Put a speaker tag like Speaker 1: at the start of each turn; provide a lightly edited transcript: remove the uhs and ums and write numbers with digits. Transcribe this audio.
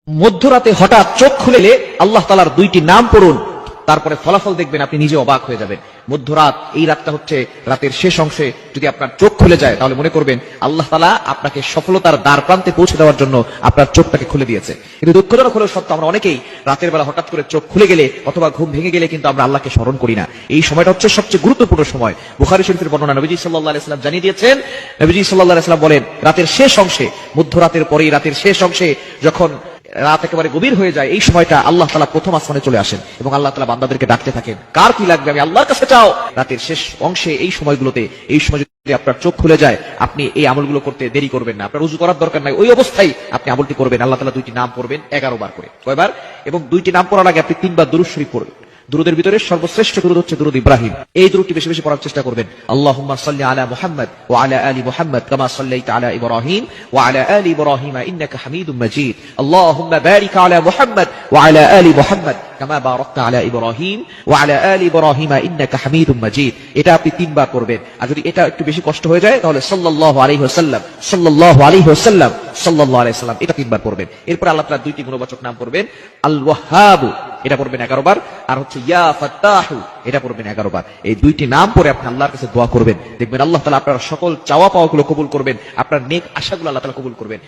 Speaker 1: মধ্যরাতে হঠাৎ চোখ খুলে আল্লাহ তাআলার দুইটি নাম পড়ুন, তারপরে ফলাফল দেখবেন আপনি নিজে অবাক হয়ে যাবেন। মধ্যরাত, এই রাতটা হচ্ছে রাতের শেষ অংশে যদি আপনার চোখ খুলে যায় তাহলে মনে করবেন আল্লাহ তাআলা আপনাকে সফলতার দ্বার প্রান্তে পৌঁছে দেওয়ার জন্য আপনার চোখটাকে খুলে দিয়েছে। কিন্তু দুঃখজনক হলেও সত্য, আমরা অনেকেই রাতের বেলা হঠাৎ করে চোখ খুলে গেলে অথবা ঘুম ভেঙে গেলে কিন্তু আমরা আল্লাহকে স্মরণ করি না। এই সময়টা হচ্ছে সবচেয়ে গুরুত্বপূর্ণ সময়। বুখারী শরীফের বর্ণনা, নবীজি সাল্লাল্লাহু আলাইহি ওয়াসাল্লাম জানিয়ে দিয়েছেন, নবীজি সাল্লাল্লাহু আলাইহি ওয়াসাল্লাম বলেন, রাতের শেষ অংশে, মধ্যরাতের পরেই রাতের শেষ অংশে যখন রাত একেবারে গভীর হয়ে যায়, এই সময়টা আল্লাহ তাআলা প্রথম আসমানে চলে আসেন এবং আল্লাহ তাআলা বান্দাদেরকে ডাকতে থাকেন, কার কি লাগবে আমি আল্লাহর কাছে চাও। রাতের শেষ অংশে এই সময়গুলোতে, এই সময় যদি আপনার চোখ খুলে যায়, আপনি এই আমলগুলো করতে দেরি করবেন না। আপনার উযু করার দরকার নাই, ওই অবস্থায় আপনি আমলটি করবেন। আল্লাহ তাআলা দুইটি নাম পড়বেন 11 বার করে। কয়বার? এবং দুইটি নাম পড়ার আগে আপনি 3 বার দুরূদ শরীফ পড়বেন। দুরুদের ভিতরে সর্বশ্রেষ্ঠ দুরুদ হচ্ছে দুরুদ ইব্রাহিম। এই দুরুদটি বেশি বেশি পড়ার চেষ্টা করবেন। আল্লাহুম্মা সাল্লি আলা মুহাম্মাদ ওয়া আলা আলি মুহাম্মাদ কামা সাল্লাইতা আলা ইব্রাহিম ওয়া আলা আলি ইব্রাহিম ইন্নাকা হামিদুম মাজিদ। আল্লাহুম্মা বারিক আলা মুহাম্মাদ ওয়া আলা আলি মুহাম্মাদ কামা বারাকতা আলা ইব্রাহিম ওয়া আলা আলি ইব্রাহিম ইন্নাকা হামিদুম মাজিদ। এটা আপনি 3 বার করবেন। আর যদি এটা একটু বেশি কষ্ট হয়ে যায় তাহলে সাল্লাল্লাহু আলাইহি ওয়াসাল্লাম, সাল্লাল্লাহু আলাইহি ওয়াসাল্লাম, সাল্লাল্লাহু আলাইহি ওয়াসাল্লাম, এটা 3 বার পড়বেন। এরপর আল্লাহ তাআলার দুইটি গুণবাচক নাম পড়বেন। আল ওয়াহ্হাব, এটা পড়বেন 11 বার, আর হচ্ছে ইয়া ফাত্তাহু, এটা পড়বেন 11 বার। এই দুইটি নাম পড়ে আপনি আল্লাহর কাছে দোয়া করবেন, দেখবেন আল্লাহ তাআলা আপনার সকল চাওয়া পাওয়াগুলো কবুল করবেন, আপনার নেক আশাগুলো আল্লাহ তাআলা কবুল করবেন।